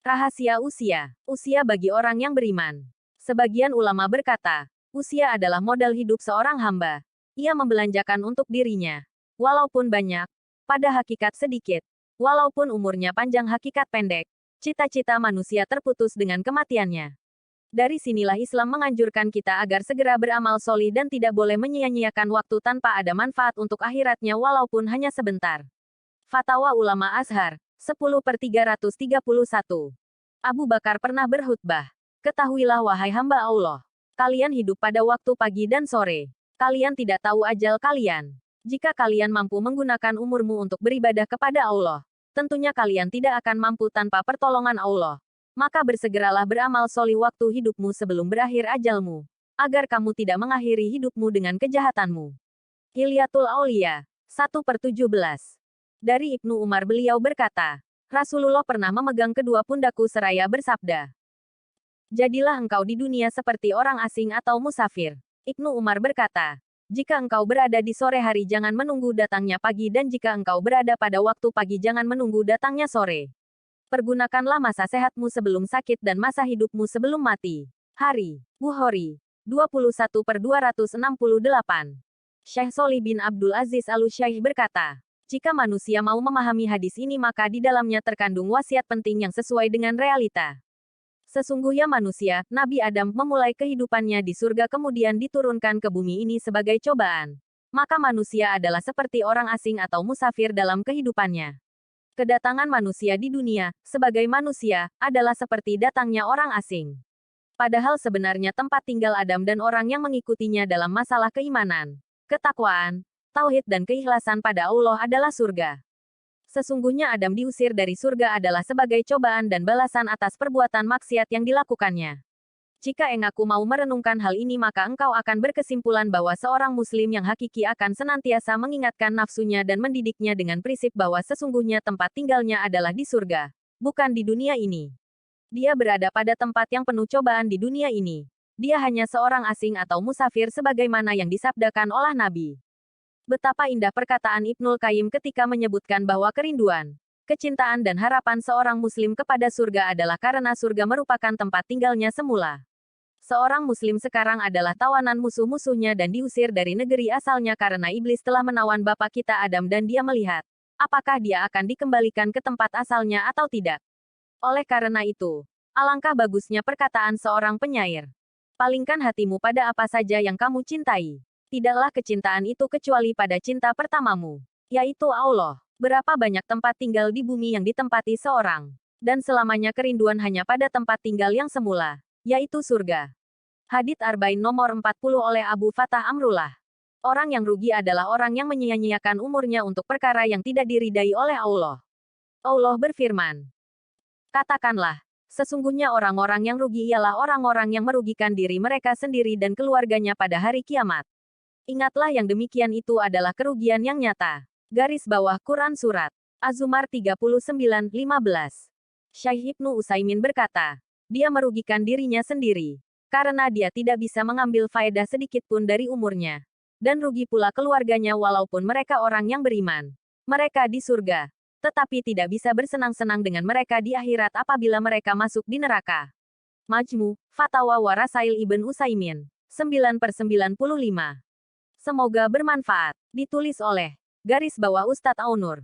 Rahasia usia. Usia bagi orang yang beriman. Sebagian ulama berkata, usia adalah modal hidup seorang hamba. Ia membelanjakan untuk dirinya. Walaupun banyak, pada hakikat sedikit. Walaupun umurnya panjang hakikat pendek. Cita-cita manusia terputus dengan kematiannya. Dari sinilah Islam menganjurkan kita agar segera beramal solih dan tidak boleh menyia-nyiakan waktu tanpa ada manfaat untuk akhiratnya walaupun hanya sebentar. Fatwa Ulama Azhar, 10/331. Abu Bakar pernah berkhutbah. Ketahuilah wahai hamba Allah. Kalian hidup pada waktu pagi dan sore. Kalian tidak tahu ajal kalian. Jika kalian mampu menggunakan umurmu untuk beribadah kepada Allah, tentunya kalian tidak akan mampu tanpa pertolongan Allah. Maka bersegeralah beramal solih waktu hidupmu sebelum berakhir ajalmu, agar kamu tidak mengakhiri hidupmu dengan kejahatanmu. Hilyatul Aulia, 1/17. Dari Ibnu Umar beliau berkata, Rasulullah pernah memegang kedua pundakku seraya bersabda, jadilah engkau di dunia seperti orang asing atau musafir. Ibnu Umar berkata, jika engkau berada di sore hari jangan menunggu datangnya pagi dan jika engkau berada pada waktu pagi jangan menunggu datangnya sore. Pergunakanlah masa sehatmu sebelum sakit dan masa hidupmu sebelum mati. Hari, Bukhari, 21/268. Syekh Sholih bin Abdul Aziz Al-Syaikh berkata, jika manusia mau memahami hadis ini maka di dalamnya terkandung wasiat penting yang sesuai dengan realita. Sesungguhnya manusia, Nabi Adam, memulai kehidupannya di surga kemudian diturunkan ke bumi ini sebagai cobaan. Maka manusia adalah seperti orang asing atau musafir dalam kehidupannya. Kedatangan manusia di dunia, sebagai manusia, adalah seperti datangnya orang asing. Padahal sebenarnya tempat tinggal Adam dan orang yang mengikutinya dalam masalah keimanan, ketakwaan, tauhid dan keikhlasan pada Allah adalah surga. Sesungguhnya Adam diusir dari surga adalah sebagai cobaan dan balasan atas perbuatan maksiat yang dilakukannya. Jika engkau mau merenungkan hal ini maka engkau akan berkesimpulan bahwa seorang muslim yang hakiki akan senantiasa mengingatkan nafsunya dan mendidiknya dengan prinsip bahwa sesungguhnya tempat tinggalnya adalah di surga, bukan di dunia ini. Dia berada pada tempat yang penuh cobaan di dunia ini. Dia hanya seorang asing atau musafir sebagaimana yang disabdakan oleh Nabi. Betapa indah perkataan Ibnul Qayyim ketika menyebutkan bahwa kerinduan, kecintaan dan harapan seorang muslim kepada surga adalah karena surga merupakan tempat tinggalnya semula. Seorang muslim sekarang adalah tawanan musuh-musuhnya dan diusir dari negeri asalnya karena iblis telah menawan bapak kita Adam dan dia melihat, apakah dia akan dikembalikan ke tempat asalnya atau tidak. Oleh karena itu, alangkah bagusnya perkataan seorang penyair. Palingkan hatimu pada apa saja yang kamu cintai. Tidaklah kecintaan itu kecuali pada cinta pertamamu, yaitu Allah. Berapa banyak tempat tinggal di bumi yang ditempati seorang, dan selamanya kerinduan hanya pada tempat tinggal yang semula, yaitu surga. Hadits Arba'in nomor 40 oleh Abu Fatah Amrullah. Orang yang rugi adalah orang yang menyia-nyiakan umurnya untuk perkara yang tidak diridai oleh Allah. Allah berfirman, katakanlah, sesungguhnya orang-orang yang rugi ialah orang-orang yang merugikan diri mereka sendiri dan keluarganya pada hari kiamat. Ingatlah yang demikian itu adalah kerugian yang nyata. Garis bawah Quran Surat Az-Zumar 39:15. Syekh Ibnu Utsaimin berkata, dia merugikan dirinya sendiri, karena dia tidak bisa mengambil faedah sedikitpun dari umurnya. Dan rugi pula keluarganya walaupun mereka orang yang beriman. Mereka di surga, tetapi tidak bisa bersenang-senang dengan mereka di akhirat apabila mereka masuk di neraka. Majmu, Fatawa wa Rasail Ibn Utsaimin, 9/95. Semoga bermanfaat. Ditulis oleh Garis Bawah Ustadz Aunur.